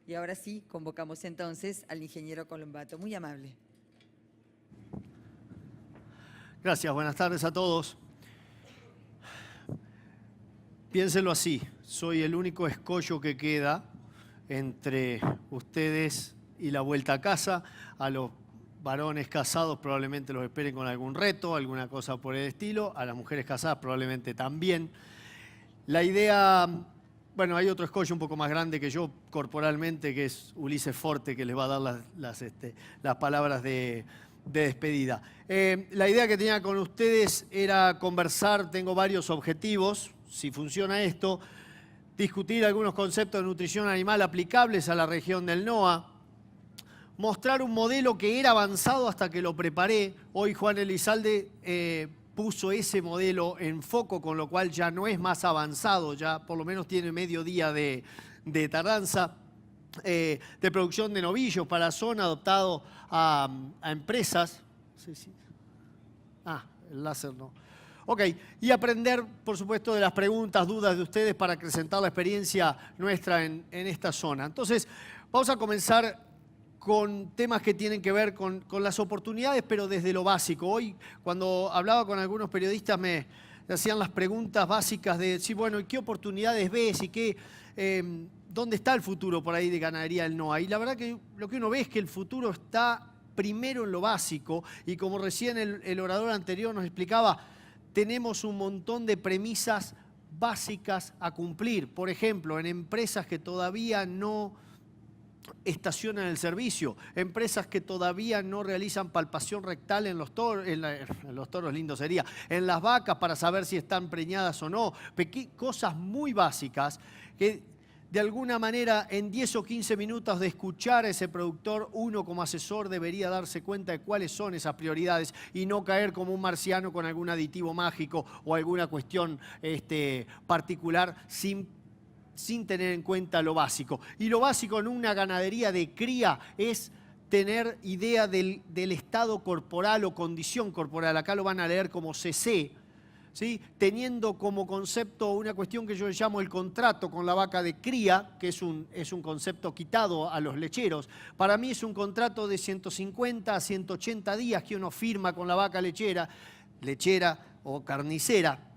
Y ahora sí, convocamos entonces al ingeniero Colombato. Muy amable. Gracias, buenas tardes a todos. Piénsenlo así, soy el único escollo que queda entre ustedes y la vuelta a casa. A los varones casados probablemente los esperen con algún reto, alguna cosa por el estilo. A las mujeres casadas probablemente también. La idea, bueno, hay otro escollo un poco más grande que yo corporalmente, que es Ulises Forte, que les va a dar las palabras de despedida. La idea que tenía con ustedes era conversar, tengo varios objetivos, si funciona esto, discutir algunos conceptos de nutrición animal aplicables a la región del NOA, mostrar un modelo que era avanzado hasta que lo preparé. Hoy Juan Elizalde puso ese modelo en foco, con lo cual ya no es más avanzado, ya por lo menos tiene medio día de tardanza. De producción de novillos para zona, adoptado a empresas. El láser no. Ok, y aprender, por supuesto, de las preguntas, dudas de ustedes para acrecentar la experiencia nuestra en esta zona. Entonces, vamos a comenzar con temas que tienen que ver con las oportunidades, pero desde lo básico. Hoy, cuando hablaba con algunos periodistas, me hacían las preguntas básicas de, sí, bueno, ¿y qué oportunidades ves? ¿Y qué, dónde está el futuro por ahí de ganadería del NOA? Y la verdad que lo que uno ve es que el futuro está primero en lo básico, y como recién el orador anterior nos explicaba, tenemos un montón de premisas básicas a cumplir. Por ejemplo, en empresas que todavía no estacionan el servicio, empresas que todavía no realizan palpación rectal en los toros, en los toros lindo sería, en las vacas para saber si están preñadas o no, cosas muy básicas que de alguna manera en 10 o 15 minutos de escuchar a ese productor, uno como asesor debería darse cuenta de cuáles son esas prioridades y no caer como un marciano con algún aditivo mágico o alguna cuestión particular sin tener en cuenta lo básico. Y lo básico en una ganadería de cría es tener idea del estado corporal o condición corporal. Acá lo van a leer como CC, ¿sí? Teniendo como concepto una cuestión que yo llamo el contrato con la vaca de cría, que es un concepto quitado a los lecheros. Para mí es un contrato de 150 a 180 días que uno firma con la vaca lechera o carnicera,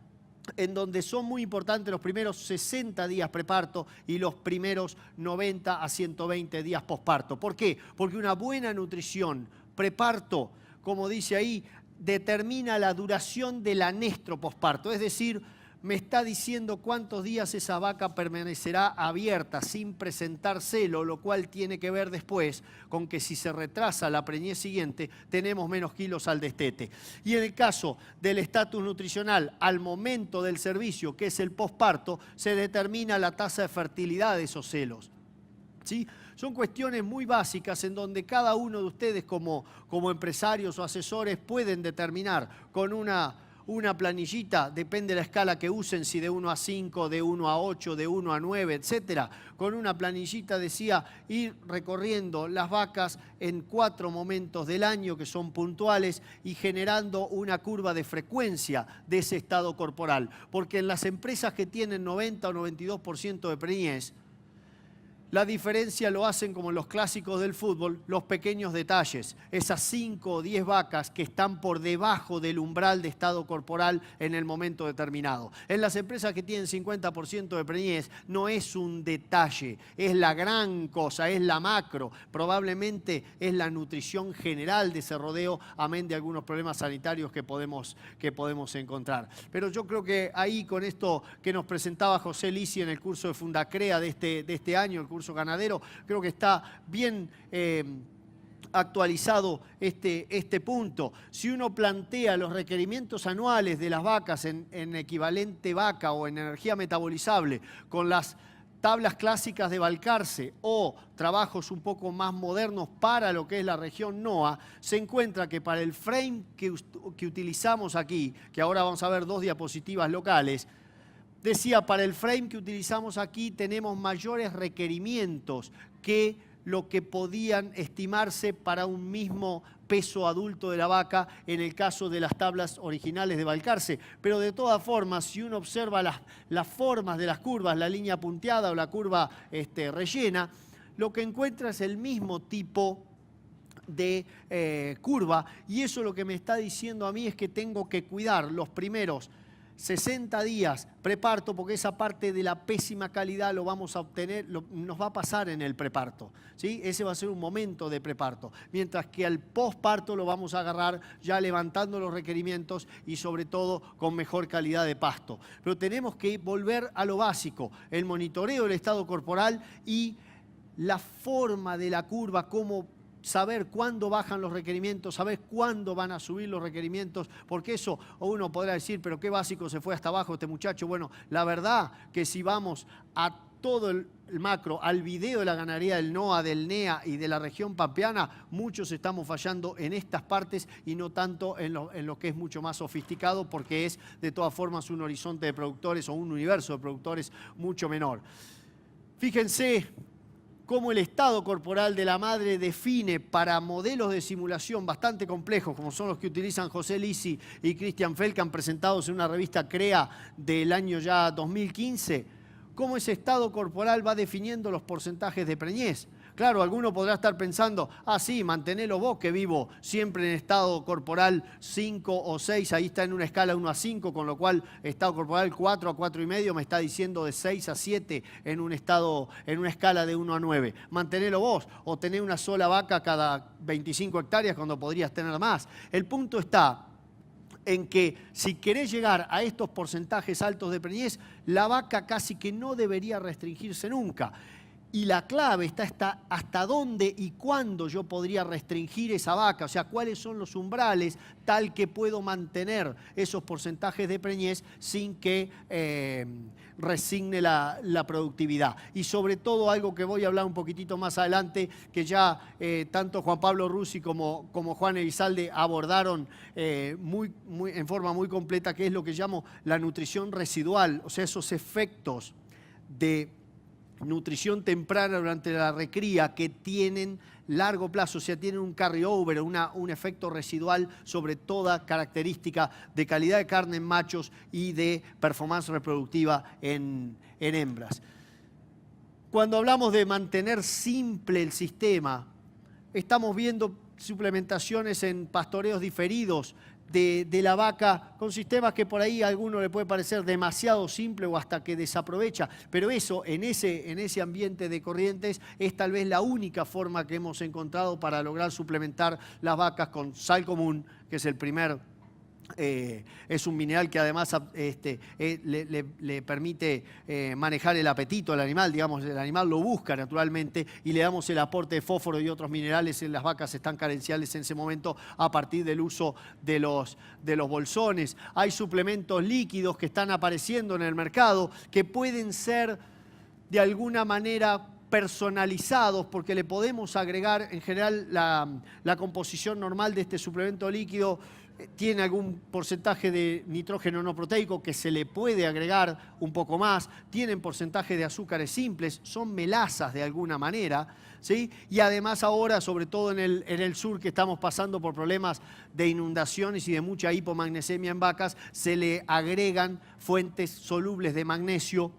en donde son muy importantes los primeros 60 días preparto y los primeros 90 a 120 días posparto. ¿Por qué? Porque una buena nutrición preparto, como dice ahí, determina la duración del anestro posparto, es decir, me está diciendo cuántos días esa vaca permanecerá abierta sin presentar celo, lo cual tiene que ver después con que si se retrasa la preñez siguiente, tenemos menos kilos al destete. Y en el caso del estatus nutricional, al momento del servicio, que es el posparto, se determina la tasa de fertilidad de esos celos, ¿sí? Son cuestiones muy básicas en donde cada uno de ustedes como empresarios o asesores pueden determinar con una planillita, depende de la escala que usen, si de 1 a 5, de 1 a 8, de 1 a 9, etcétera. Con una planillita decía ir recorriendo las vacas en 4 momentos del año que son puntuales y generando una curva de frecuencia de ese estado corporal. Porque en las empresas que tienen 90 o 92% de preñez, la diferencia lo hacen como en los clásicos del fútbol, los pequeños detalles. Esas 5 o 10 vacas que están por debajo del umbral de estado corporal en el momento determinado. En las empresas que tienen 50% de preñez no es un detalle, es la gran cosa, es la macro. Probablemente es la nutrición general de ese rodeo, amén de algunos problemas sanitarios que podemos encontrar. Pero yo creo que ahí con esto que nos presentaba José Lisi en el curso de Fundacrea de este año, el curso ganadero, creo que está bien actualizado este punto. Si uno plantea los requerimientos anuales de las vacas en equivalente vaca o en energía metabolizable con las tablas clásicas de Balcarce o trabajos un poco más modernos para lo que es la región NOA, se encuentra que para el frame que utilizamos aquí, que ahora vamos a ver 2 diapositivas locales, decía, para el frame que utilizamos aquí tenemos mayores requerimientos que lo que podían estimarse para un mismo peso adulto de la vaca en el caso de las tablas originales de Balcarce. Pero de todas formas, si uno observa las formas de las curvas, la línea punteada o la curva rellena, lo que encuentra es el mismo tipo de curva, y eso lo que me está diciendo a mí es que tengo que cuidar los primeros 60 días preparto, porque esa parte de la pésima calidad lo vamos a obtener, nos va a pasar en el preparto, ¿sí? Ese va a ser un momento de preparto, mientras que al posparto lo vamos a agarrar ya levantando los requerimientos y sobre todo con mejor calidad de pasto. Pero tenemos que volver a lo básico, el monitoreo del estado corporal y la forma de la curva, cómo saber cuándo bajan los requerimientos, saber cuándo van a subir los requerimientos, porque eso uno podrá decir, pero qué básico se fue hasta abajo este muchacho. Bueno, la verdad que si vamos a todo el macro, al video de la ganadería del NOA, del NEA y de la región pampeana, muchos estamos fallando en estas partes y no tanto en lo que es mucho más sofisticado, porque es de todas formas un horizonte de productores o un universo de productores mucho menor. Fíjense cómo el estado corporal de la madre define para modelos de simulación bastante complejos, como son los que utilizan José Lisi y Christian Feldkamp, presentados en una revista CREA del año ya 2015, cómo ese estado corporal va definiendo los porcentajes de preñez. Claro, alguno podrá estar pensando, sí, mantenelo vos, que vivo siempre en estado corporal 5 o 6, ahí está en una escala 1 a 5, con lo cual estado corporal 4 a 4,5 me está diciendo de 6 a 7 en una escala de 1 a 9. Mantenelo vos, o tener una sola vaca cada 25 hectáreas cuando podrías tener más. El punto está en que si querés llegar a estos porcentajes altos de preñez, la vaca casi que no debería restringirse nunca. Y la clave está hasta dónde y cuándo yo podría restringir esa vaca, o sea, cuáles son los umbrales tal que puedo mantener esos porcentajes de preñez sin que resigne la productividad. Y sobre todo algo que voy a hablar un poquitito más adelante, que ya tanto Juan Pablo Rusi como Juan Elizalde abordaron en forma muy completa, que es lo que llamo la nutrición residual, o sea, esos efectos de nutrición temprana durante la recría que tienen largo plazo, o sea, tienen un carryover, un efecto residual sobre toda característica de calidad de carne en machos y de performance reproductiva en hembras. Cuando hablamos de mantener simple el sistema, estamos viendo suplementaciones en pastoreos diferidos de la vaca con sistemas que por ahí a alguno le puede parecer demasiado simple o hasta que desaprovecha, pero eso en ese ambiente de corrientes es tal vez la única forma que hemos encontrado para lograr suplementar las vacas con sal común, que es el primer es un mineral que además le permite manejar el apetito al animal, digamos, el animal lo busca naturalmente y le damos el aporte de fósforo y otros minerales. En las vacas están carenciales en ese momento a partir del uso de los bolsones. Hay suplementos líquidos que están apareciendo en el mercado que pueden ser de alguna manera personalizados, porque le podemos agregar, en general la composición normal de este suplemento líquido tiene algún porcentaje de nitrógeno no proteico que se le puede agregar un poco más, tienen porcentaje de azúcares simples, son melazas de alguna manera, ¿sí? Y además ahora, sobre todo en el sur, que estamos pasando por problemas de inundaciones y de mucha hipomagnesemia en vacas, se le agregan fuentes solubles de magnesio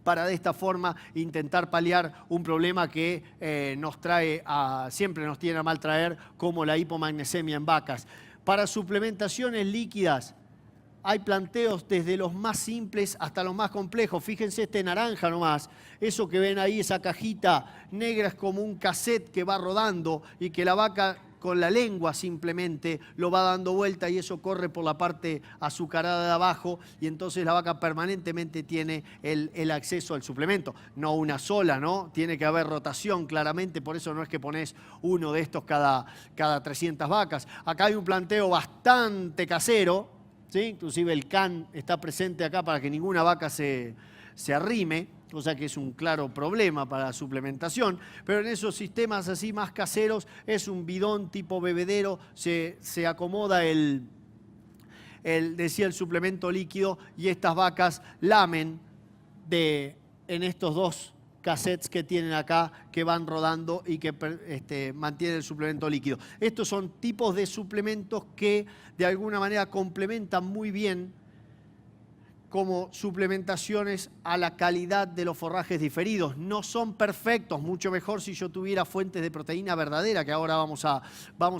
para de esta forma intentar paliar un problema que siempre nos tiene a mal traer, como la hipomagnesemia en vacas. Para suplementaciones líquidas hay planteos desde los más simples hasta los más complejos. Fíjense este naranja nomás, eso que ven ahí, esa cajita negra es como un cassette que va rodando y que la vaca con la lengua simplemente lo va dando vuelta y eso corre por la parte azucarada de abajo y entonces la vaca permanentemente tiene el acceso al suplemento. No una sola, ¿no? Tiene que haber rotación claramente, por eso no es que pones uno de estos cada 300 vacas. Acá hay un planteo bastante casero, ¿sí? Inclusive el can está presente acá para que ninguna vaca se arrime, cosa que es un claro problema para la suplementación, pero en esos sistemas así más caseros es un bidón tipo bebedero, se acomoda decía el suplemento líquido y estas vacas lamen en estos dos cassettes que tienen acá que van rodando y que mantienen el suplemento líquido. Estos son tipos de suplementos que de alguna manera complementan muy bien como suplementaciones a la calidad de los forrajes diferidos. No son perfectos, mucho mejor si yo tuviera fuentes de proteína verdadera, que ahora vamos a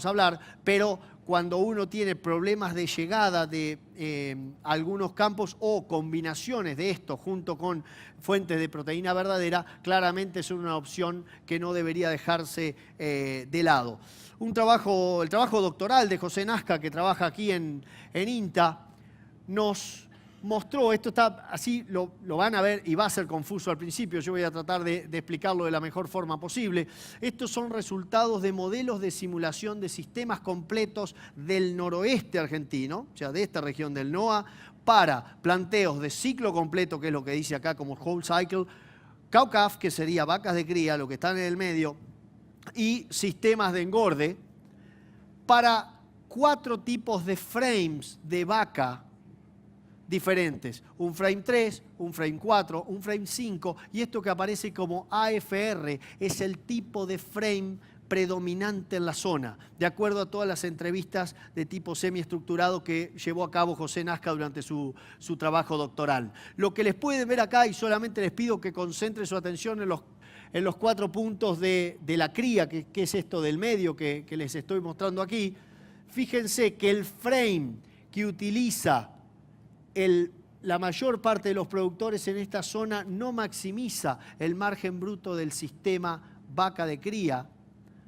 hablar, pero cuando uno tiene problemas de llegada de algunos campos o combinaciones de esto junto con fuentes de proteína verdadera, claramente es una opción que no debería dejarse de lado. El trabajo doctoral de José Nazca, que trabaja aquí en INTA, nos mostró, esto está así, lo van a ver y va a ser confuso al principio, yo voy a tratar de explicarlo de la mejor forma posible. Estos son resultados de modelos de simulación de sistemas completos del noroeste argentino, o sea, de esta región del NOA, para planteos de ciclo completo, que es lo que dice acá como whole cycle, cow-calf, que sería vacas de cría, lo que está en el medio, y sistemas de engorde, para 4 tipos de frames de vaca diferentes, un frame 3, un frame 4, un frame 5, y esto que aparece como AFR es el tipo de frame predominante en la zona, de acuerdo a todas las entrevistas de tipo semiestructurado que llevó a cabo José Nazca durante su trabajo doctoral. Lo que les pueden ver acá, y solamente les pido que concentren su atención en los 4 puntos de la cría, que es esto del medio que les estoy mostrando aquí. Fíjense que el frame que utiliza la mayor parte de los productores en esta zona no maximiza el margen bruto del sistema vaca de cría,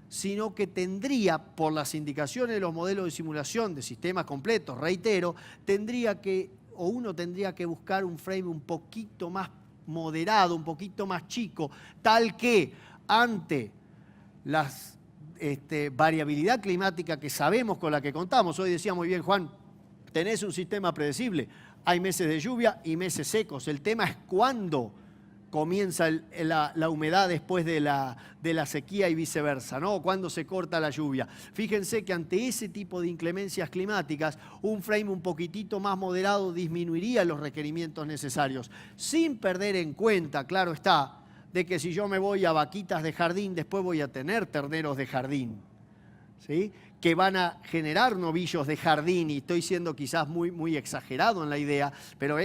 sino que tendría, por las indicaciones de los modelos de simulación de sistemas completos, reitero, uno tendría que buscar un frame un poquito más moderado, un poquito más chico, tal que ante las variabilidad climática que sabemos con la que contamos, hoy decía muy bien Juan, tenés un sistema predecible, hay meses de lluvia y meses secos. El tema es cuándo comienza la humedad después de la sequía y viceversa, ¿no? Cuándo se corta la lluvia. Fíjense que ante ese tipo de inclemencias climáticas, un frame un poquitito más moderado disminuiría los requerimientos necesarios, sin perder en cuenta, claro está, de que si yo me voy a vaquitas de jardín, después voy a tener terneros de jardín, ¿sí?, que van a generar novillos de jardín, y estoy siendo quizás muy exagerado en la idea, pero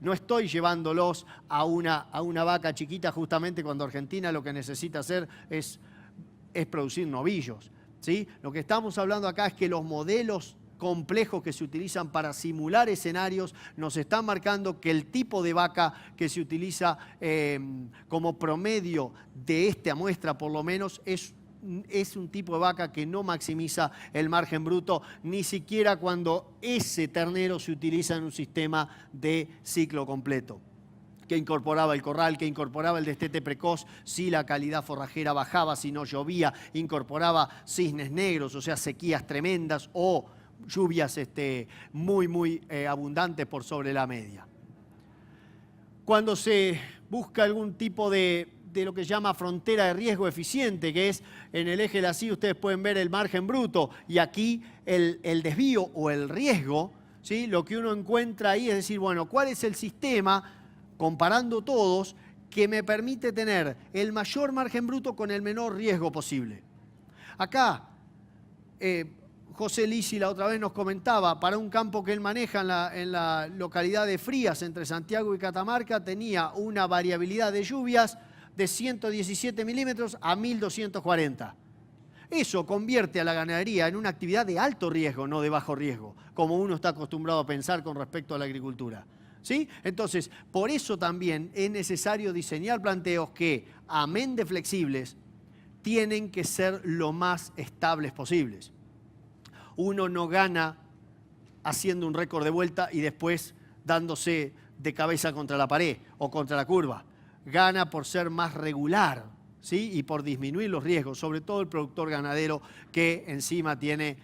no estoy llevándolos a una vaca chiquita justamente cuando Argentina lo que necesita hacer es producir novillos, ¿sí? Lo que estamos hablando acá es que los modelos complejos que se utilizan para simular escenarios nos están marcando que el tipo de vaca que se utiliza como promedio de esta muestra por lo menos es un tipo de vaca que no maximiza el margen bruto, ni siquiera cuando ese ternero se utiliza en un sistema de ciclo completo, que incorporaba el corral, que incorporaba el destete precoz, si la calidad forrajera bajaba, si no llovía, incorporaba cisnes negros, o sea, sequías tremendas o lluvias muy abundantes por sobre la media. Cuando se busca algún tipo de lo que se llama frontera de riesgo eficiente, que es en el eje de la CI, ustedes pueden ver el margen bruto y aquí el desvío o el riesgo, ¿sí? Lo que uno encuentra ahí es decir, bueno, ¿cuál es el sistema, comparando todos, que me permite tener el mayor margen bruto con el menor riesgo posible? Acá, José Lisi la otra vez nos comentaba, para un campo que él maneja en la localidad de Frías, entre Santiago y Catamarca, tenía una variabilidad de lluvias de 117 milímetros a 1240. Eso convierte a la ganadería en una actividad de alto riesgo, no de bajo riesgo, como uno está acostumbrado a pensar con respecto a la agricultura, ¿sí? Entonces, por eso también es necesario diseñar planteos que, amén de flexibles, tienen que ser lo más estables posibles. Uno no gana haciendo un récord de vuelta y después dándose de cabeza contra la pared o contra la curva. Gana por ser más regular, ¿sí? Y por disminuir los riesgos, sobre todo el productor ganadero que encima tiene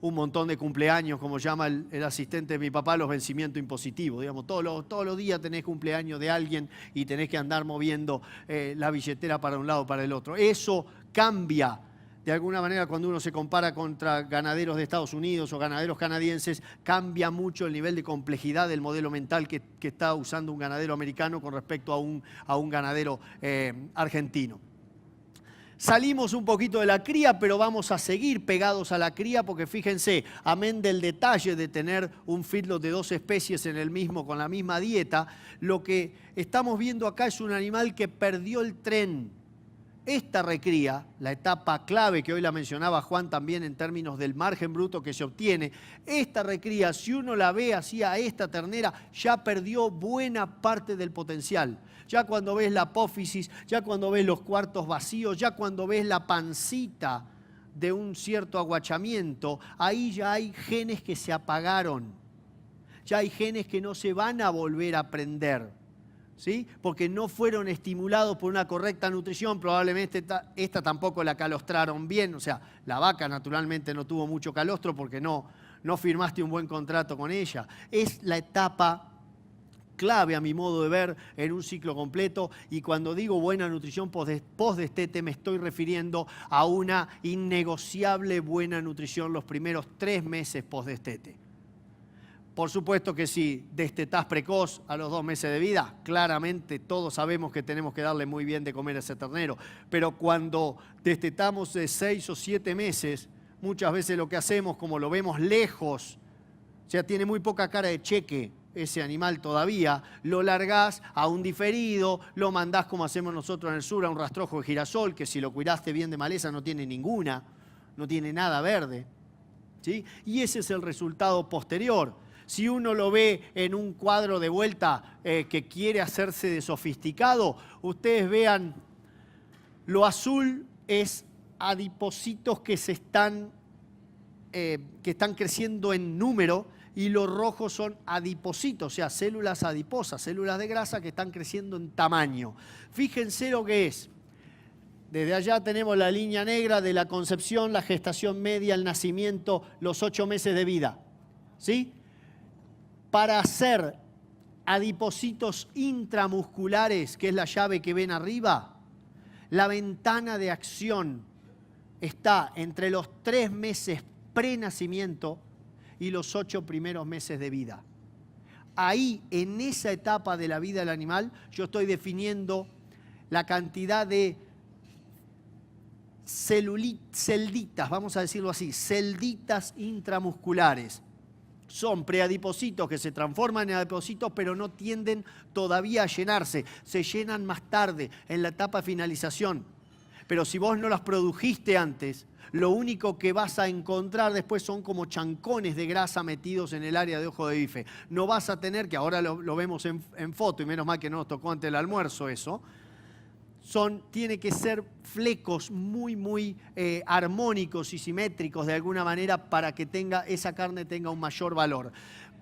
un montón de cumpleaños, como llama el asistente de mi papá, los vencimientos impositivos. Digamos, todos los días tenés cumpleaños de alguien y tenés que andar moviendo la billetera para un lado o para el otro. Eso cambia. De alguna manera, cuando uno se compara contra ganaderos de Estados Unidos o ganaderos canadienses, cambia mucho el nivel de complejidad del modelo mental que está usando un ganadero americano con respecto a un ganadero argentino. Salimos un poquito de la cría, pero vamos a seguir pegados a la cría porque fíjense, amén del detalle de tener un feedlot de 2 especies en el mismo, con la misma dieta, lo que estamos viendo acá es un animal que perdió el tren. Esta recría, la etapa clave que hoy la mencionaba Juan también en términos del margen bruto que se obtiene, esta recría, si uno la ve así a esta ternera, ya perdió buena parte del potencial. Ya cuando ves la apófisis, ya cuando ves los cuartos vacíos, ya cuando ves la pancita de un cierto aguachamiento, ahí ya hay genes que se apagaron. Ya hay genes que no se van a volver a prender, ¿sí? Porque no fueron estimulados por una correcta nutrición, probablemente esta tampoco la calostraron bien, o sea, la vaca naturalmente no tuvo mucho calostro porque no firmaste un buen contrato con ella. Es la etapa clave a mi modo de ver en un ciclo completo, y cuando digo buena nutrición post-destete me estoy refiriendo a una innegociable buena nutrición los primeros 3 meses post-destete. Por supuesto que si destetás precoz a los 2 meses de vida, claramente todos sabemos que tenemos que darle muy bien de comer a ese ternero, pero cuando destetamos de 6 o 7 meses, muchas veces lo que hacemos, como lo vemos lejos, o sea, tiene muy poca cara de cheque ese animal todavía, lo largás a un diferido, lo mandás como hacemos nosotros en el sur a un rastrojo de girasol, que si lo cuidaste bien de maleza no tiene ninguna, no tiene nada verde, ¿sí? Y ese es el resultado posterior. Si uno lo ve en un cuadro de vuelta que quiere hacerse de sofisticado, ustedes vean, lo azul es adipocitos que están creciendo en número, y los rojos son adipocitos, o sea, células adiposas, células de grasa que están creciendo en tamaño. Fíjense lo que es. Desde allá tenemos la línea negra de la concepción, la gestación media, el nacimiento, los 8 meses de vida, ¿sí? Para hacer adipocitos intramusculares, que es la llave que ven arriba, la ventana de acción está entre los 3 meses prenacimiento y los 8 primeros meses de vida. Ahí, en esa etapa de la vida del animal, yo estoy definiendo la cantidad de celditas, vamos a decirlo así, celditas intramusculares. Son preadipocitos que se transforman en adipocitos, pero no tienden todavía a llenarse. Se llenan más tarde, en la etapa de finalización. Pero si vos no las produjiste antes, lo único que vas a encontrar después son como chancones de grasa metidos en el área de ojo de bife. No vas a tener, que ahora lo vemos en foto, y menos mal que no nos tocó antes del almuerzo eso, tiene que ser flecos muy armónicos y simétricos de alguna manera para que esa carne tenga un mayor valor.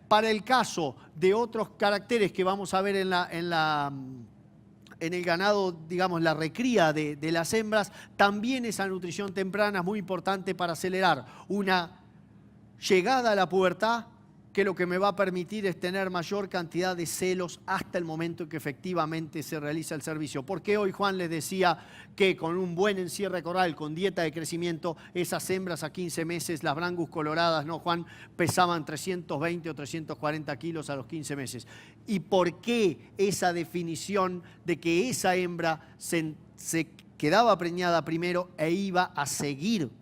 Para el caso de otros caracteres que vamos a ver en el ganado, digamos, la recría de las hembras, también esa nutrición temprana es muy importante para acelerar una llegada a la pubertad, que lo que me va a permitir es tener mayor cantidad de celos hasta el momento en que efectivamente se realiza el servicio. Porque hoy Juan les decía que con un buen encierre corral, con dieta de crecimiento, esas hembras a 15 meses, las brangus coloradas, ¿no, Juan? Pesaban 320 o 340 kilos a los 15 meses. ¿Y por qué esa definición de que esa hembra se quedaba preñada primero e iba a seguir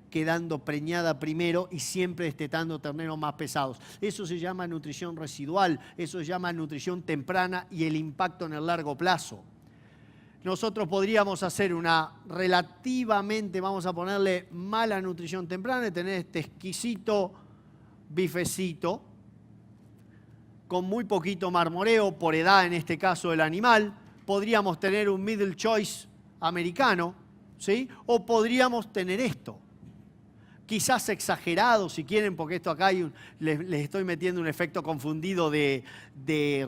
quedando preñada primero y siempre destetando terneros más pesados? Eso se llama nutrición residual, eso se llama nutrición temprana y el impacto en el largo plazo. Nosotros podríamos hacer una relativamente, vamos a ponerle, mala nutrición temprana y tener este exquisito bifecito con muy poquito marmoreo, por edad en este caso del animal. Podríamos tener un middle choice americano, ¿sí? O podríamos tener esto. Quizás exagerado, si quieren, porque esto acá les estoy metiendo un efecto confundido de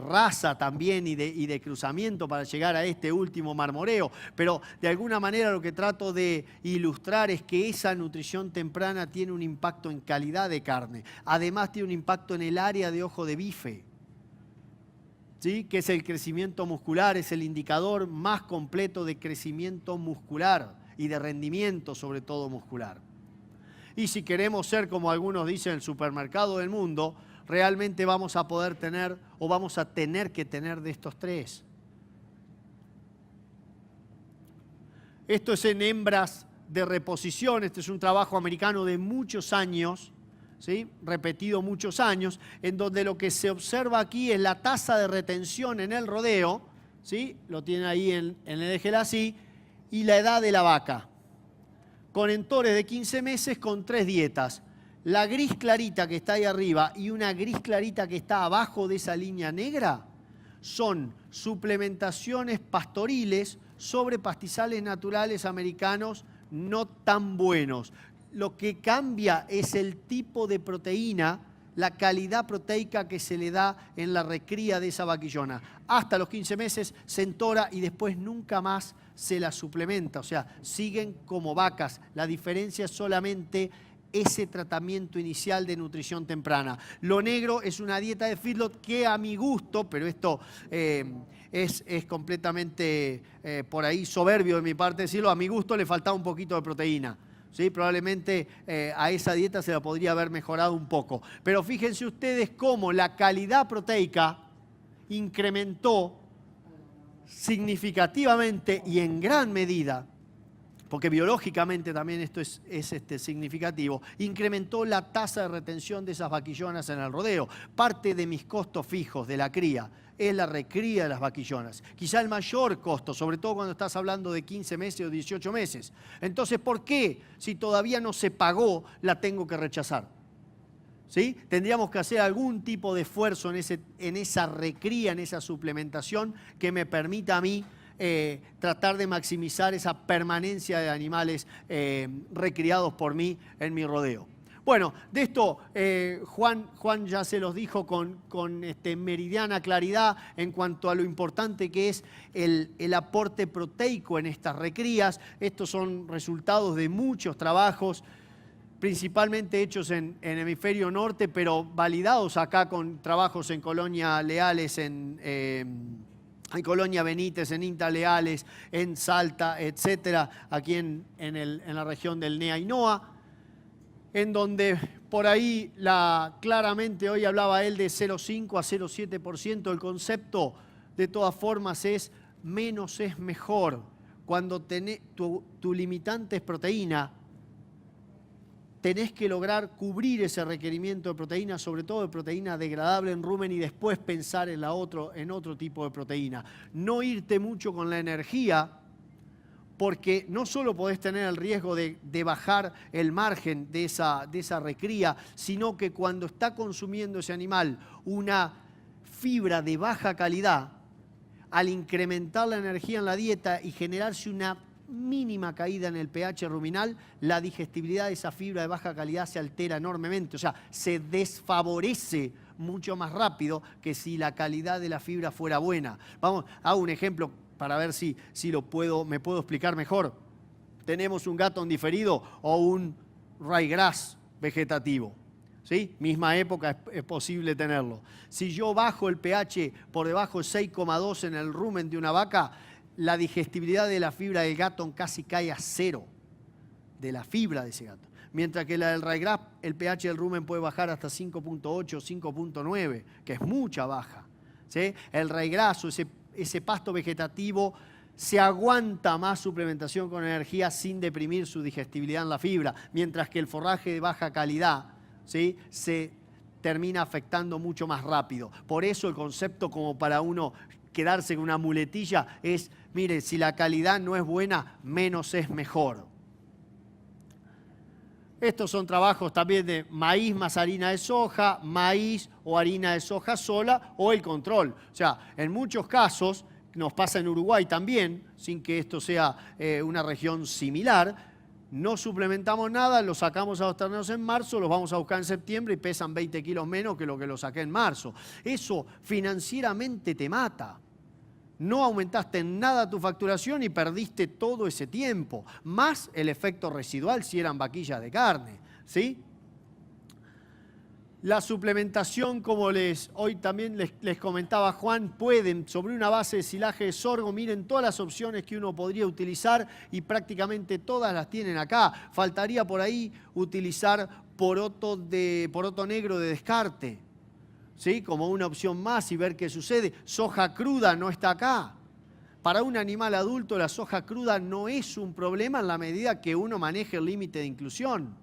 raza también y de cruzamiento para llegar a este último marmoreo. Pero de alguna manera lo que trato de ilustrar es que esa nutrición temprana tiene un impacto en calidad de carne. Además tiene un impacto en el área de ojo de bife, ¿sí? Que es el crecimiento muscular, es el indicador más completo de crecimiento muscular y de rendimiento, sobre todo muscular. Y si queremos ser, como algunos dicen, el supermercado del mundo, realmente vamos a poder tener, o vamos a tener que tener de estos 3. Esto es en hembras de reposición. Este es un trabajo americano de muchos años, ¿sí? Repetido muchos años, en donde lo que se observa aquí es la tasa de retención en el rodeo, ¿sí? Lo tiene ahí en el eje así, y la edad de la vaca. Con entores de 15 meses con 3 dietas. La gris clarita que está ahí arriba y una gris clarita que está abajo de esa línea negra son suplementaciones pastoriles sobre pastizales naturales americanos no tan buenos. Lo que cambia es el tipo de proteína, la calidad proteica que se le da en la recría de esa vaquillona. Hasta los 15 meses se entora y después nunca más se la suplementa. O sea, siguen como vacas. La diferencia es solamente ese tratamiento inicial de nutrición temprana. Lo negro es una dieta de feedlot que a mi gusto, pero esto es completamente por ahí soberbio de mi parte decirlo, a mi gusto le faltaba un poquito de proteína. ¿Sí? Probablemente a esa dieta se la podría haber mejorado un poco. Pero fíjense ustedes cómo la calidad proteica incrementó significativamente y en gran medida, porque biológicamente también esto es significativo, incrementó la tasa de retención de esas vaquillonas en el rodeo. Parte de mis costos fijos de la cría es la recría de las vaquillonas. Quizá el mayor costo, sobre todo cuando estás hablando de 15 meses o 18 meses. Entonces, ¿por qué, si todavía no se pagó, la tengo que rechazar? ¿Sí? Tendríamos que hacer algún tipo de esfuerzo en esa recría, en esa suplementación que me permita a mí tratar de maximizar esa permanencia de animales recriados por mí en mi rodeo. Bueno, de esto Juan ya se los dijo con meridiana claridad en cuanto a lo importante que es el aporte proteico en estas recrías. Estos son resultados de muchos trabajos, principalmente hechos en hemisferio norte, pero validados acá con trabajos en Colonia Leales, en Colonia Benítez, en INTA Leales, en Salta, etcétera, aquí en la región del NEA y NOA, en donde por ahí claramente hoy hablaba él de 0,5 a 0,7%. El concepto de todas formas es menos es mejor. Cuando tu limitante es proteína, tenés que lograr cubrir ese requerimiento de proteína, sobre todo de proteína degradable en rumen, y después pensar en otro tipo de proteína. No irte mucho con la energía, porque no solo podés tener el riesgo de bajar el margen de esa recría, sino que cuando está consumiendo ese animal una fibra de baja calidad, al incrementar la energía en la dieta y generarse una mínima caída en el pH ruminal, la digestibilidad de esa fibra de baja calidad se altera enormemente, o sea, se desfavorece mucho más rápido que si la calidad de la fibra fuera buena. Vamos, hago un ejemplo para ver si me puedo explicar mejor. Tenemos un Gatton diferido o un ryegrass vegetativo, ¿sí? Misma época es posible tenerlo. Si yo bajo el pH por debajo de 6,2 en el rumen de una vaca, la digestibilidad de la fibra del Gatton casi cae a 0, de la fibra de ese gato. Mientras que la del ryegrass, el pH del rumen puede bajar hasta 5,8, 5,9, que es mucha baja, ¿sí? El ryegrass o ese pasto vegetativo se aguanta más suplementación con energía sin deprimir su digestibilidad en la fibra, mientras que el forraje de baja calidad, ¿sí?, se termina afectando mucho más rápido. Por eso el concepto, como para uno quedarse con una muletilla, es, mire, si la calidad no es buena, menos es mejor. Estos son trabajos también de maíz más harina de soja, maíz o harina de soja sola, o el control. O sea, en muchos casos, nos pasa en Uruguay también, sin que esto sea una región similar, no suplementamos nada, los sacamos a los terneros en marzo, los vamos a buscar en septiembre y pesan 20 kilos menos que lo que los saqué en marzo. Eso financieramente te mata. No aumentaste en nada tu facturación y perdiste todo ese tiempo, más el efecto residual si eran vaquillas de carne, ¿sí? La suplementación, como hoy también les comentaba Juan, pueden, sobre una base de silaje de sorgo, miren todas las opciones que uno podría utilizar y prácticamente todas las tienen acá. Faltaría por ahí utilizar poroto negro de descarte, ¿sí?, como una opción más y ver qué sucede. Soja cruda no está acá. para un animal adulto la soja cruda no es un problema en la medida que uno maneje el límite de inclusión.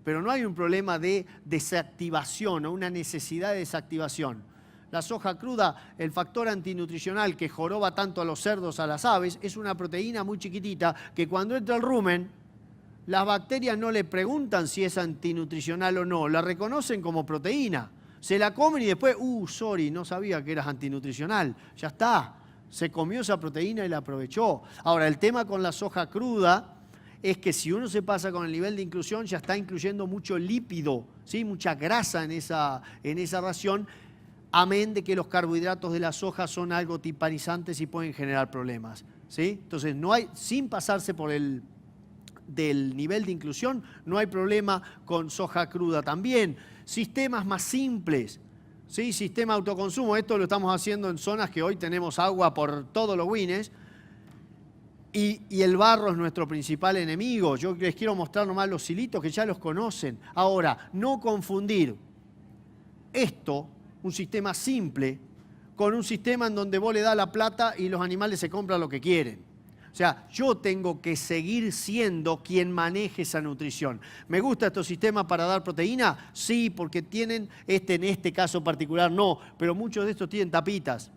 Pero no hay un problema de desactivación o una necesidad de desactivación. La soja cruda, el factor antinutricional que joroba tanto a los cerdos, a las aves, es una proteína muy chiquitita que cuando entra el rumen, las bacterias no le preguntan si es antinutricional o no, la reconocen como proteína. Se la comen y después, sorry, no sabía que eras antinutricional. Ya está, se comió esa proteína y la aprovechó. Ahora, el tema con la soja cruda es que si uno se pasa con el nivel de inclusión, ya está incluyendo mucho lípido, ¿sí? Mucha grasa en esa ración, amén de que los carbohidratos de la soja son algo tipanizantes y pueden generar problemas, ¿sí? Entonces, no hay, sin pasarse por el del nivel de inclusión, no hay problema con soja cruda. También sistemas más simples, ¿sí? Sistema de autoconsumo, esto lo estamos haciendo en zonas que hoy tenemos agua por todos los wines y el barro es nuestro principal enemigo. Yo les quiero mostrar nomás los hilitos que ya los conocen. Ahora, no confundir esto, un sistema simple, con un sistema en donde vos le das la plata y los animales se compran lo que quieren. O sea, yo tengo que seguir siendo quien maneje esa nutrición. ¿Me gusta estos sistemas para dar proteína? Sí, porque tienen, en este caso particular no, pero muchos de estos tienen tapitas.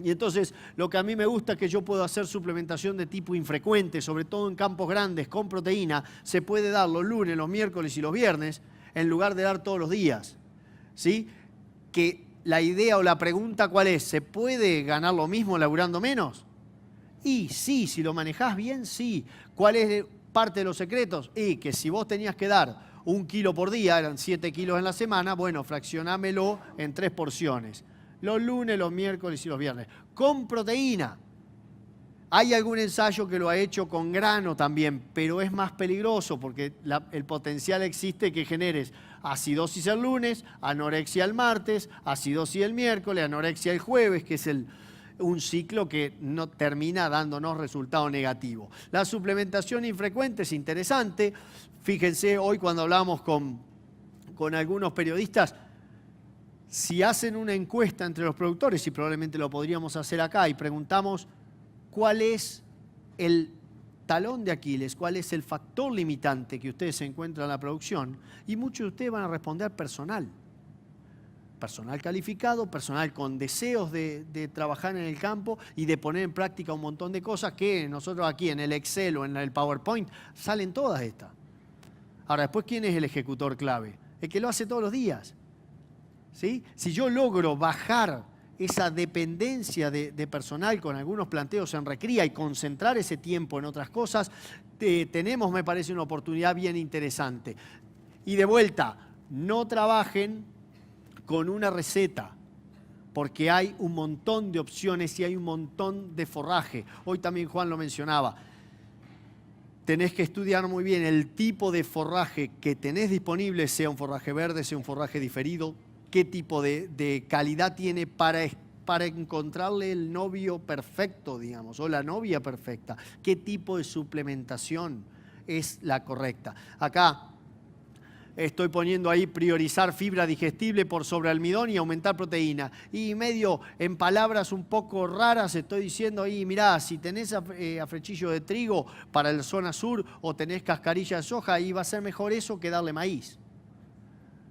Y entonces lo que a mí me gusta es que yo puedo hacer suplementación de tipo infrecuente, sobre todo en campos grandes con proteína. Se puede dar los lunes, los miércoles y los viernes, en lugar de dar todos los días. ¿Sí? Que la idea o la pregunta ¿cuál es? ¿Se puede ganar lo mismo laburando menos? Y sí, si lo manejás bien, sí. ¿Cuál es parte de los secretos? Y que si vos tenías que dar 1 kilo por día, eran 7 kilos en la semana, bueno, fraccionámelo en 3 porciones. Los lunes, los miércoles y los viernes. Con proteína. Hay algún ensayo que lo ha hecho con grano también, pero es más peligroso porque el potencial existe que generes acidosis el lunes, anorexia el martes, acidosis el miércoles, anorexia el jueves, que es un ciclo que no termina dándonos resultado negativo. La suplementación infrecuente es interesante. Fíjense, hoy cuando hablamos con algunos periodistas, si hacen una encuesta entre los productores, y probablemente lo podríamos hacer acá, y preguntamos cuál es el talón de Aquiles, cuál es el factor limitante que ustedes encuentran en la producción, y muchos de ustedes van a responder personal. Personal calificado, personal con deseos de trabajar en el campo y de poner en práctica un montón de cosas que nosotros aquí en el Excel o en el PowerPoint salen todas estas. Ahora, después, ¿quién es el ejecutor clave? El que lo hace todos los días. ¿Sí? Si yo logro bajar esa dependencia de personal con algunos planteos en recría y concentrar ese tiempo en otras cosas, tenemos, me parece, una oportunidad bien interesante. Y de vuelta, no trabajen con una receta, porque hay un montón de opciones y hay un montón de forraje. Hoy también Juan lo mencionaba. Tenés que estudiar muy bien el tipo de forraje que tenés disponible, sea un forraje verde, sea un forraje diferido, qué tipo de calidad tiene para encontrarle el novio perfecto, digamos, o la novia perfecta. Qué tipo de suplementación es la correcta. Acá estoy poniendo ahí priorizar fibra digestible por sobre almidón y aumentar proteína. Y medio en palabras un poco raras estoy diciendo ahí, mirá, si tenés afrechillo de trigo para la zona sur o tenés cascarilla de soja, ahí va a ser mejor eso que darle maíz.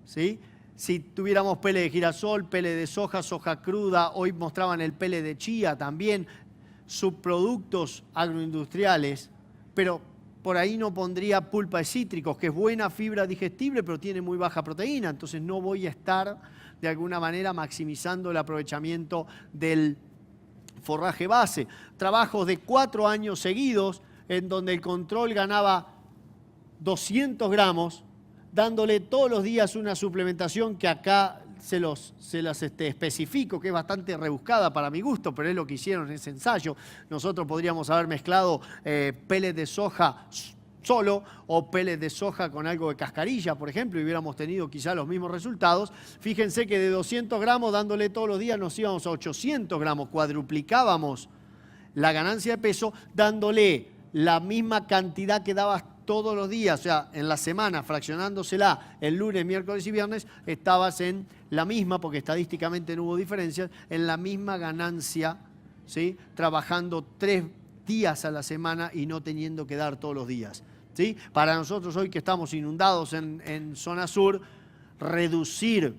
¿Sí? Si tuviéramos pele de girasol, pele de soja, soja cruda, hoy mostraban el pele de chía también, subproductos agroindustriales, pero por ahí no pondría pulpa de cítricos, que es buena fibra digestible, pero tiene muy baja proteína, entonces no voy a estar de alguna manera maximizando el aprovechamiento del forraje base. Trabajos de 4 años seguidos, en donde el control ganaba 200 gramos, dándole todos los días una suplementación que acá se las especifico, que es bastante rebuscada para mi gusto, pero es lo que hicieron en ese ensayo. Nosotros podríamos haber mezclado pellets de soja solo o pellets de soja con algo de cascarilla, por ejemplo, y hubiéramos tenido quizá los mismos resultados. Fíjense que de 200 gramos dándole todos los días nos íbamos a 800 gramos, cuadruplicábamos la ganancia de peso dándole la misma cantidad que dabas todos los días, o sea, en la semana, fraccionándosela el lunes, miércoles y viernes, estabas en la misma, porque estadísticamente no hubo diferencias, en la misma ganancia ¿sí? Trabajando 3 días a la semana y no teniendo que dar todos los días, ¿sí? Para nosotros hoy que estamos inundados en zona sur, reducir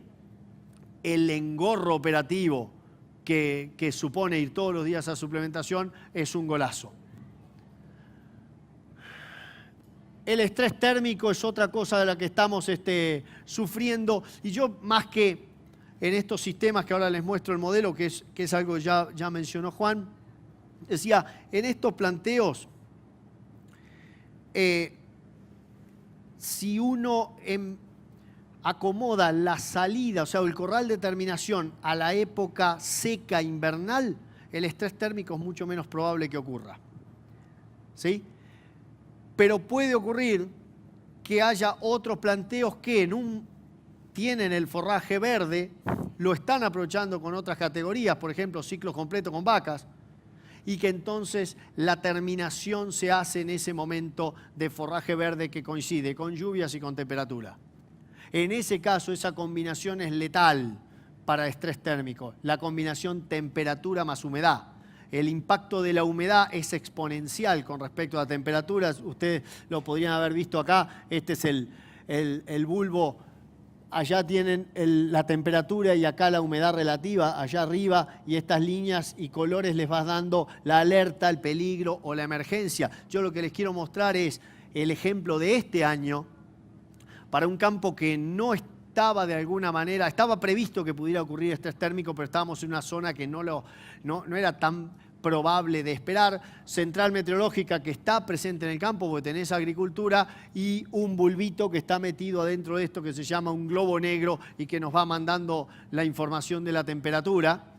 el engorro operativo que supone ir todos los días a suplementación es un golazo. El estrés térmico es otra cosa de la que estamos sufriendo, y yo más que en estos sistemas que ahora les muestro el modelo, que es algo que ya mencionó Juan, decía, en estos planteos, si uno acomoda la salida, o sea, el corral de terminación a la época seca invernal, el estrés térmico es mucho menos probable que ocurra, ¿sí? Pero puede ocurrir que haya otros planteos que tienen el forraje verde, lo están aprovechando con otras categorías, por ejemplo, ciclos completos con vacas, y que entonces la terminación se hace en ese momento de forraje verde que coincide con lluvias y con temperatura. En ese caso, esa combinación es letal para estrés térmico, la combinación temperatura más humedad. El impacto de la humedad es exponencial con respecto a la temperatura. Ustedes lo podrían haber visto acá. Este es el bulbo. Allá tienen la temperatura y acá la humedad relativa, allá arriba. Y estas líneas y colores les vas dando la alerta, el peligro o la emergencia. Yo lo que les quiero mostrar es el ejemplo de este año para un campo que no estaba de alguna manera, estaba previsto que pudiera ocurrir estrés térmico, pero estábamos en una zona que no era tan probable de esperar. Central meteorológica que está presente en el campo porque tenés agricultura y un bulbito que está metido adentro de esto que se llama un globo negro y que nos va mandando la información de la temperatura,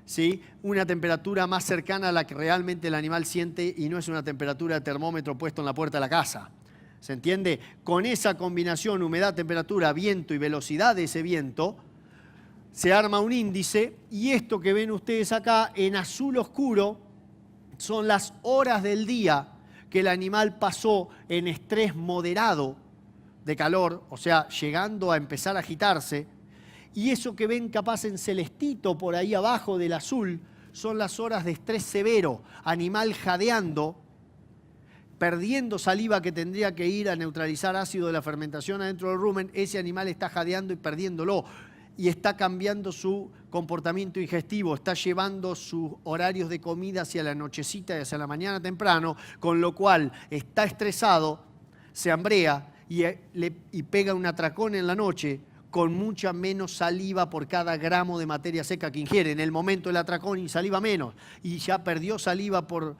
¿sí? Una temperatura más cercana a la que realmente el animal siente y no es una temperatura de termómetro puesto en la puerta de la casa. ¿Se entiende? Con esa combinación humedad, temperatura, viento y velocidad de ese viento, se arma un índice y esto que ven ustedes acá en azul oscuro son las horas del día que el animal pasó en estrés moderado de calor, o sea, llegando a empezar a agitarse, y eso que ven capaz en celestito por ahí abajo del azul son las horas de estrés severo, animal jadeando, perdiendo saliva que tendría que ir a neutralizar ácido de la fermentación adentro del rumen, ese animal está jadeando y perdiéndolo. Y está cambiando su comportamiento digestivo, está llevando sus horarios de comida hacia la nochecita y hacia la mañana temprano, con lo cual está estresado, se hambrea y pega un atracón en la noche con mucha menos saliva por cada gramo de materia seca que ingiere. En el momento del atracón y saliva menos, y ya perdió saliva por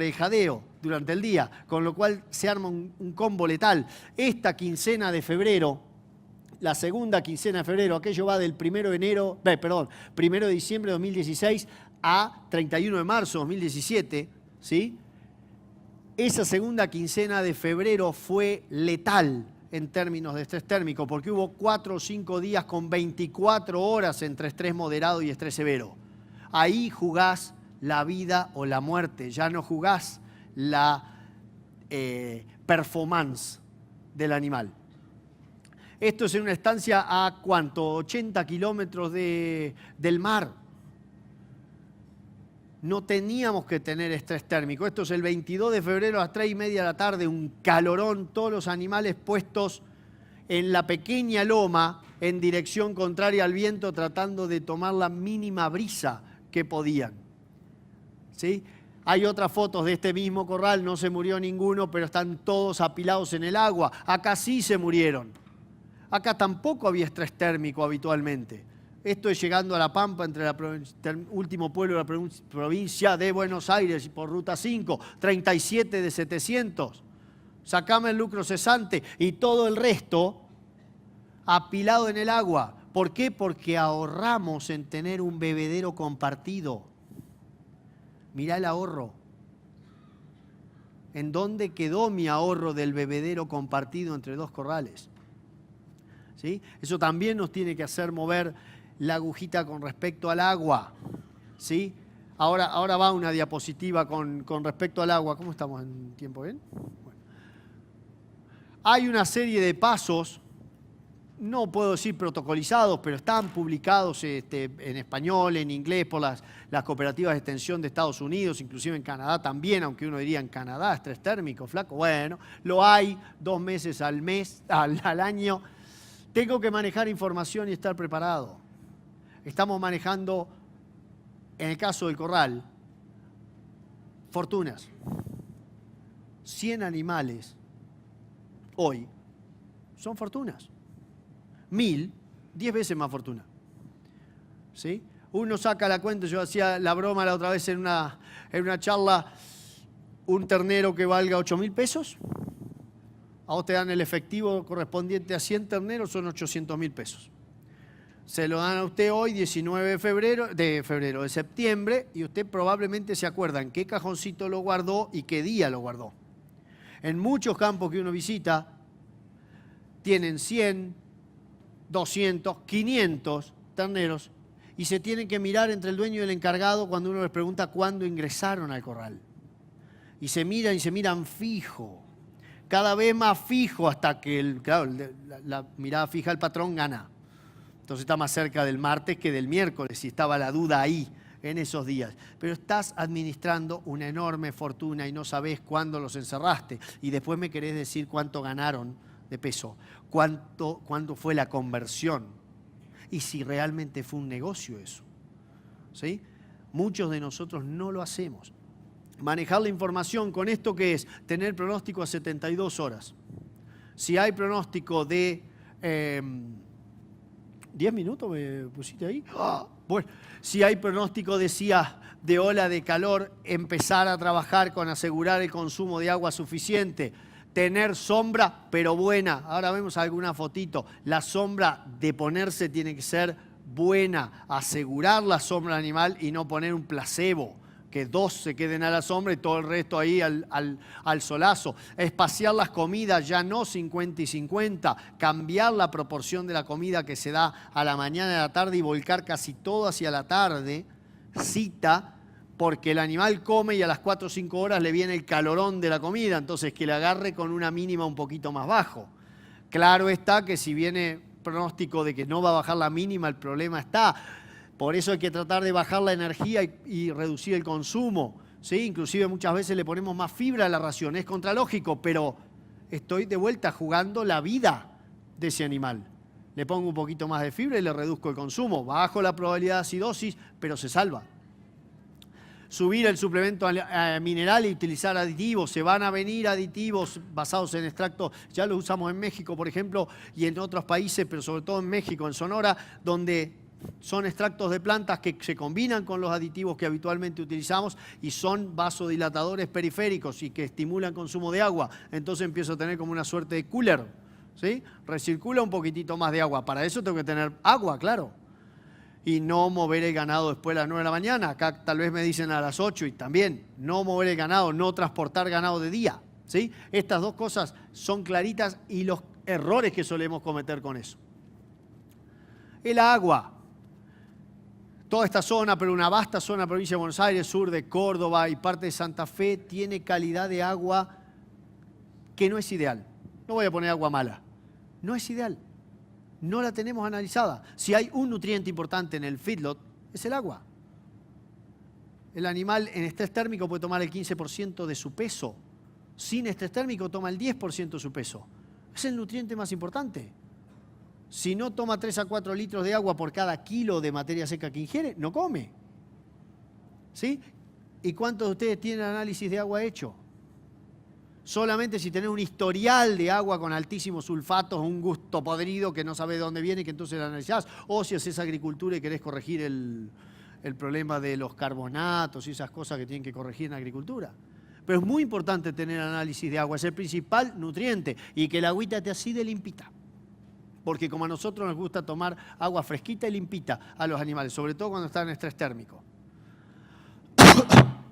el jadeo durante el día, con lo cual se arma un combo letal. Esta quincena de febrero, la segunda quincena de febrero, aquello va del 1 de diciembre de 2016 a 31 de marzo de 2017, ¿sí? Esa segunda quincena de febrero fue letal en términos de estrés térmico, porque hubo 4 o 5 días con 24 horas entre estrés moderado y estrés severo. Ahí jugás la vida o la muerte, ya no jugás la performance del animal. Esto es en una estancia a ¿cuánto? 80 kilómetros del mar. No teníamos que tener estrés térmico. Esto es el 22 de febrero a las 3:30 de la tarde, un calorón, todos los animales puestos en la pequeña loma en dirección contraria al viento, tratando de tomar la mínima brisa que podían, ¿sí? Hay otras fotos de este mismo corral, no se murió ninguno, pero están todos apilados en el agua. Acá sí se murieron. Acá tampoco había estrés térmico habitualmente. Esto es llegando a La Pampa, entre el último pueblo de la provincia de Buenos Aires, por ruta 5, 37 de 700. Sacame el lucro cesante y todo el resto apilado en el agua. ¿Por qué? Porque ahorramos en tener un bebedero compartido. Mirá el ahorro. ¿En dónde quedó mi ahorro del bebedero compartido entre 2 corrales? ¿Sí? Eso también nos tiene que hacer mover la agujita con respecto al agua, ¿sí? Ahora va una diapositiva con respecto al agua. ¿Cómo estamos en tiempo? ¿Bien? Bueno. Hay una serie de pasos no puedo decir protocolizados, pero están publicados en español, en inglés, por las cooperativas de extensión de Estados Unidos, inclusive en Canadá también, aunque uno diría en Canadá, estrés térmico, flaco. Bueno, lo hay 2 meses al año. Tengo que manejar información y estar preparado. Estamos manejando, en el caso del corral, fortunas. 100 animales hoy son fortunas. 1000, 10 veces más fortuna. ¿Sí? Uno saca la cuenta, yo hacía la broma la otra vez en una charla, un ternero que valga 8.000 pesos, a vos te dan el efectivo correspondiente a 100 terneros, son 800.000 pesos. Se lo dan a usted hoy, 19 de septiembre, y usted probablemente se acuerda en qué cajoncito lo guardó y qué día lo guardó. En muchos campos que uno visita, tienen 100, 200, 500 terneros y se tienen que mirar entre el dueño y el encargado cuando uno les pregunta cuándo ingresaron al corral. Y se miran fijo, cada vez más fijo hasta que, la mirada fija del patrón gana. Entonces está más cerca del martes que del miércoles, si estaba la duda ahí en esos días. Pero estás administrando una enorme fortuna y no sabés cuándo los encerraste. Y después me querés decir cuánto ganaron de peso, cuánto fue la conversión y si realmente fue un negocio eso. ¿Sí? Muchos de nosotros no lo hacemos. Manejar la información con esto que es tener pronóstico a 72 horas. Si hay pronóstico de 10 minutos, me pusiste ahí. Bueno, si hay pronóstico, decía, de ola de calor, empezar a trabajar con asegurar el consumo de agua suficiente. Tener sombra, pero buena. Ahora vemos alguna fotito. La sombra de ponerse tiene que ser buena. Asegurar la sombra animal y no poner un placebo. Que 2 se queden a la sombra y todo el resto ahí al solazo. Espaciar las comidas, ya no 50 y 50. Cambiar la proporción de la comida que se da a la mañana y a la tarde y volcar casi todo hacia la tarde. Cita. Porque el animal come y a las 4 o 5 horas le viene el calorón de la comida, entonces que le agarre con una mínima un poquito más bajo. Claro está que si viene pronóstico de que no va a bajar la mínima, el problema está. Por eso hay que tratar de bajar la energía y reducir el consumo. ¿Sí? Inclusive muchas veces le ponemos más fibra a la ración, es contralógico, pero estoy de vuelta jugando la vida de ese animal. Le pongo un poquito más de fibra y le reduzco el consumo. Bajo la probabilidad de acidosis, pero se salva. Subir el suplemento mineral y utilizar aditivos. Se van a venir aditivos basados en extractos, ya los usamos en México, por ejemplo, y en otros países, pero sobre todo en México, en Sonora, donde son extractos de plantas que se combinan con los aditivos que habitualmente utilizamos y son vasodilatadores periféricos y que estimulan consumo de agua. Entonces empiezo a tener como una suerte de cooler, ¿sí? Recircula un poquitito más de agua. Para eso tengo que tener agua, claro. Y no mover el ganado después de las 9 de la mañana. Acá tal vez me dicen a las 8 y también no mover el ganado, no transportar ganado de día. ¿Sí? Estas dos cosas son claritas y los errores que solemos cometer con eso. El agua. Toda esta zona, pero una vasta zona, provincia de Buenos Aires, sur de Córdoba y parte de Santa Fe, tiene calidad de agua que no es ideal. No voy a poner agua mala. No es ideal. No la tenemos analizada. Si hay un nutriente importante en el feedlot, es el agua. El animal en estrés térmico puede tomar el 15% de su peso. Sin estrés térmico toma el 10% de su peso. Es el nutriente más importante. Si no toma 3 a 4 litros de agua por cada kilo de materia seca que ingiere, no come. ¿Sí? ¿Y cuántos de ustedes tienen análisis de agua hecho? Solamente si tenés un historial de agua con altísimos sulfatos, un gusto podrido que no sabés de dónde viene, que entonces lo analizás, o si haces agricultura y querés corregir el problema de los carbonatos y esas cosas que tienen que corregir en agricultura. Pero es muy importante tener análisis de agua, es el principal nutriente, y que el agüita te así de limpita. Porque como a nosotros nos gusta tomar agua fresquita y limpita a los animales, sobre todo cuando están en estrés térmico.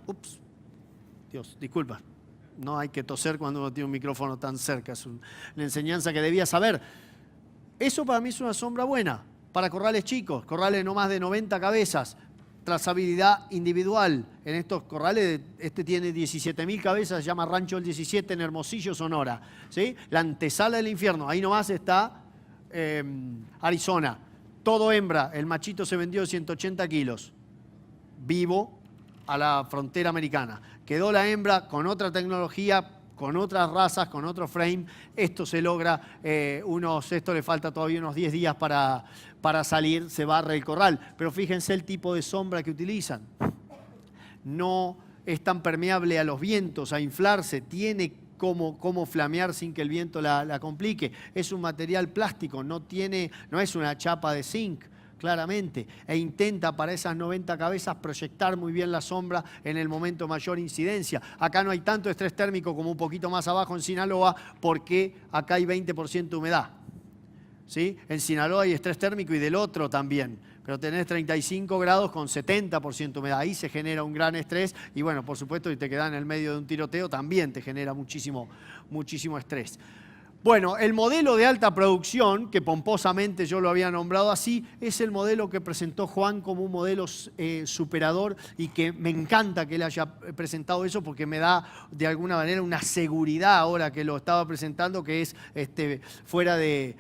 Ups, Dios, disculpa. No hay que toser cuando uno tiene un micrófono tan cerca. Es una enseñanza que debía saber. Eso para mí es una sombra buena. Para corrales chicos, corrales de no más de 90 cabezas. Trazabilidad individual. En estos corrales, este tiene 17.000 cabezas, se llama Rancho el 17 en Hermosillo, Sonora. ¿Sí? La antesala del infierno. Ahí nomás está Arizona, todo hembra, el machito se vendió 180 kilos, vivo a la frontera americana. Quedó la hembra con otra tecnología, con otras razas, con otro frame. Esto se logra, esto le falta todavía unos 10 días para salir, se barre el corral. Pero fíjense el tipo de sombra que utilizan. No es tan permeable a los vientos, a inflarse, tiene cómo flamear sin que el viento la complique. Es un material plástico, no es una chapa de zinc, claramente, e intenta para esas 90 cabezas proyectar muy bien la sombra en el momento mayor incidencia. Acá no hay tanto estrés térmico como un poquito más abajo en Sinaloa, porque acá hay 20% de humedad. ¿Sí? En Sinaloa hay estrés térmico y del otro también, pero tenés 35 grados con 70% de humedad. Ahí se genera un gran estrés y bueno, por supuesto, si te quedás en el medio de un tiroteo también te genera muchísimo estrés. Bueno, el modelo de alta producción, que pomposamente yo lo había nombrado así, es el modelo que presentó Juan como un modelo superador y que me encanta que él haya presentado eso porque me da de alguna manera una seguridad ahora que lo estaba presentando que es fuera de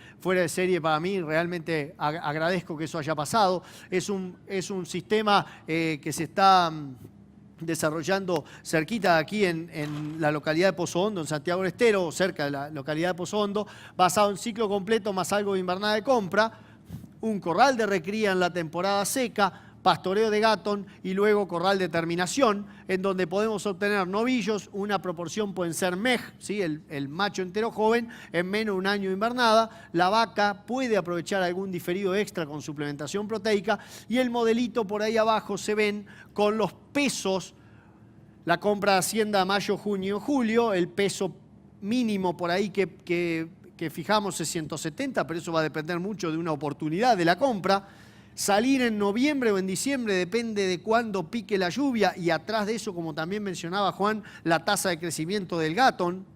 serie para mí. Realmente agradezco que eso haya pasado. Es un sistema que se está desarrollando cerquita de aquí en la localidad de Pozo Hondo, en Santiago del Estero, cerca de la localidad de Pozo Hondo, basado en ciclo completo más algo de invernada de compra, un corral de recría en la temporada seca, pastoreo de gatón y luego corral de terminación, en donde podemos obtener novillos, una proporción pueden ser mej, ¿sí? el macho entero joven, en menos de un año de invernada. La vaca puede aprovechar algún diferido extra con suplementación proteica y el modelito por ahí abajo se ven con los pesos, la compra de Hacienda mayo, junio, julio, el peso mínimo por ahí que fijamos es 170, pero eso va a depender mucho de una oportunidad de la compra. Salir en noviembre o en diciembre depende de cuándo pique la lluvia y atrás de eso, como también mencionaba Juan, la tasa de crecimiento del gatón,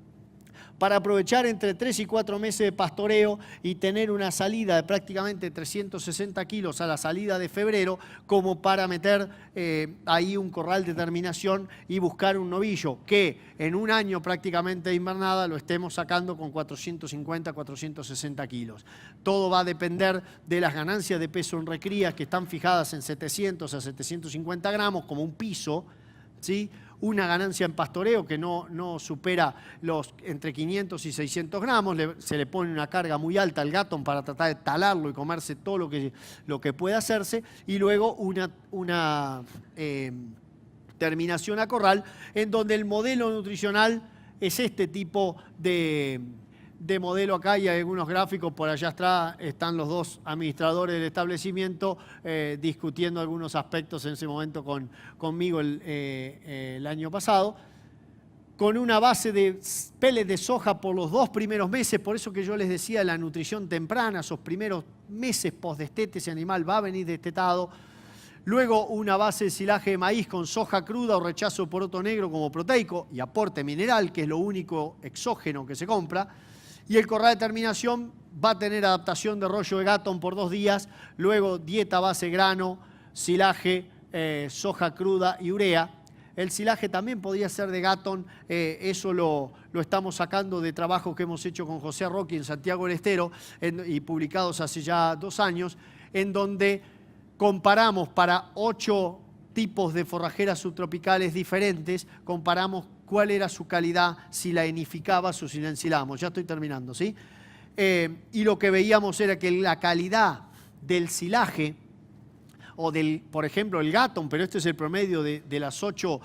para aprovechar entre 3 y 4 meses de pastoreo y tener una salida de prácticamente 360 kilos a la salida de febrero, como para meter ahí un corral de terminación y buscar un novillo que en un año prácticamente de invernada lo estemos sacando con 450, 460 kilos. Todo va a depender de las ganancias de peso en recrías que están fijadas en 700 a 750 gramos como un piso, ¿sí? Una ganancia en pastoreo que no supera los entre 500 y 600 gramos, se le pone una carga muy alta al gatón para tratar de talarlo y comerse todo lo que pueda hacerse, y luego una terminación a corral, en donde el modelo nutricional es este tipo de modelo. Acá hay algunos gráficos, por allá atrás están los dos administradores del establecimiento discutiendo algunos aspectos en ese momento conmigo el año pasado, con una base de pellets de soja por los 2 primeros meses. Por eso que yo les decía la nutrición temprana, esos primeros meses post-destete, ese animal va a venir destetado. Luego una base de silaje de maíz con soja cruda o rechazo de poroto negro como proteico y aporte mineral, que es lo único exógeno que se compra. Y el corral de terminación va a tener adaptación de rollo de gatón por 2 días, luego dieta base grano, silaje, soja cruda y urea. El silaje también podría ser de gatón, eso lo estamos sacando de trabajos que hemos hecho con José Roqui en Santiago del Estero y publicados hace ya 2 años, en donde comparamos para 8 tipos de forrajeras subtropicales diferentes, comparamos cuál era su calidad, si la enificabas o si la ensilábamos. Ya estoy terminando, ¿sí? Y lo que veíamos era que la calidad del silaje, o por ejemplo, el gatón, pero este es el promedio de las 8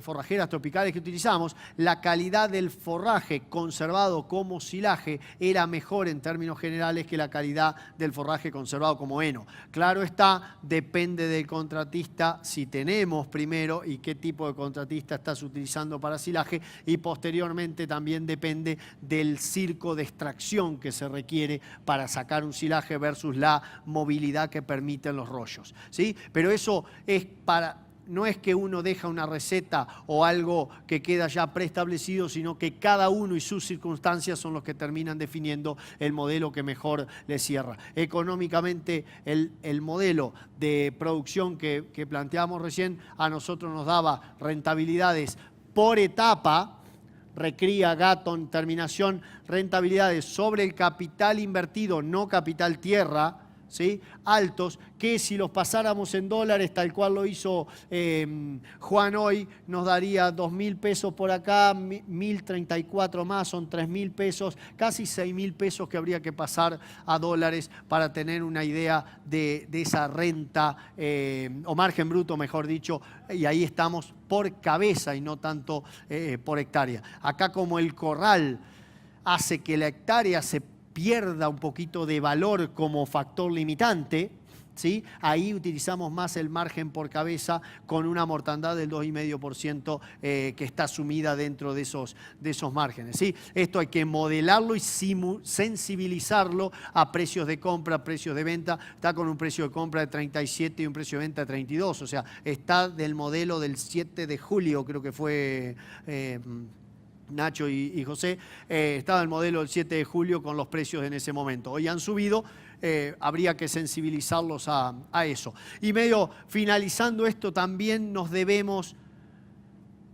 forrajeras tropicales que utilizamos, la calidad del forraje conservado como silaje era mejor en términos generales que la calidad del forraje conservado como heno. Claro está, depende del contratista, si tenemos primero y qué tipo de contratista estás utilizando para silaje, y posteriormente también depende del circo de extracción que se requiere para sacar un silaje versus la movilidad que permiten los rollos. ¿Sí? Pero eso no es que uno deja una receta o algo que queda ya preestablecido, sino que cada uno y sus circunstancias son los que terminan definiendo el modelo que mejor le cierra. Económicamente, el modelo de producción que planteamos recién a nosotros nos daba rentabilidades por etapa recría, Gatton, terminación, rentabilidades sobre el capital invertido, no capital tierra, ¿sí? Altos, que si los pasáramos en dólares, tal cual lo hizo Juan hoy, nos daría 2.000 pesos por acá, 1.034 más, son 3.000 pesos, casi 6.000 pesos que habría que pasar a dólares para tener una idea de esa renta, o margen bruto, mejor dicho, y ahí estamos por cabeza y no tanto por hectárea. Acá como el corral hace que la hectárea se pierda un poquito de valor como factor limitante, ¿sí? Ahí utilizamos más el margen por cabeza con una mortandad del 2,5% que está sumida dentro de esos márgenes, ¿sí? Esto hay que modelarlo y sensibilizarlo a precios de compra, precios de venta. Está con un precio de compra de 37 y un precio de venta de 32, o sea, está del modelo del 7 de julio, creo que fue... Nacho y José, estaba el modelo del 7 de julio con los precios en ese momento. Hoy han subido, habría que sensibilizarlos a eso. Y medio finalizando esto, también nos debemos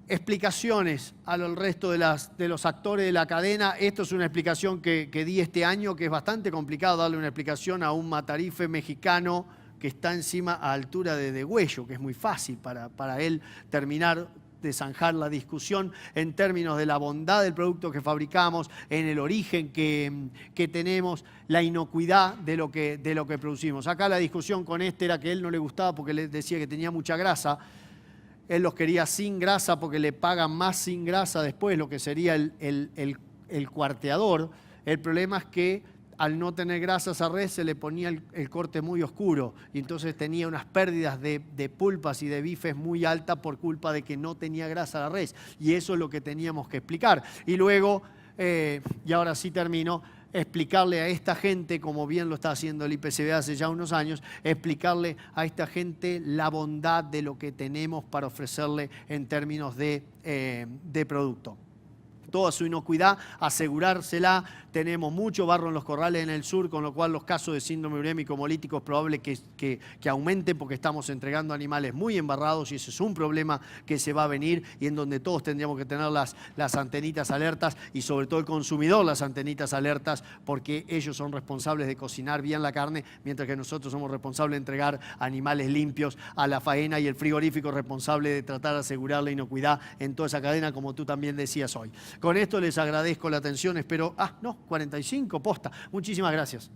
explicaciones al resto de los actores de la cadena. Esto es una explicación que di este año, que es bastante complicado darle una explicación a un matarife mexicano que está encima a altura de Degüello, que es muy fácil para él terminar de zanjar la discusión en términos de la bondad del producto que fabricamos, en el origen que tenemos, la inocuidad de lo que producimos. Acá la discusión con este era que a él no le gustaba porque le decía que tenía mucha grasa. Él los quería sin grasa porque le pagan más sin grasa después, lo que sería el cuarteador. El problema es que al no tener grasa a esa res se le ponía el corte muy oscuro y entonces tenía unas pérdidas de pulpas y de bifes muy altas por culpa de que no tenía grasa la res. Y eso es lo que teníamos que explicar. Y luego, y ahora sí termino, explicarle a esta gente, como bien lo está haciendo el IPCB hace ya unos años, explicarle a esta gente la bondad de lo que tenemos para ofrecerle en términos de producto. Toda su inocuidad, asegurársela. Tenemos mucho barro en los corrales en el sur, con lo cual los casos de síndrome urémico hemolítico es probable que aumenten porque estamos entregando animales muy embarrados y ese es un problema que se va a venir y en donde todos tendríamos que tener las antenitas alertas y sobre todo el consumidor las antenitas alertas porque ellos son responsables de cocinar bien la carne, mientras que nosotros somos responsables de entregar animales limpios a la faena y el frigorífico responsable de tratar de asegurar la inocuidad en toda esa cadena, como tú también decías hoy. Con esto les agradezco la atención, espero... 45, posta. Muchísimas gracias.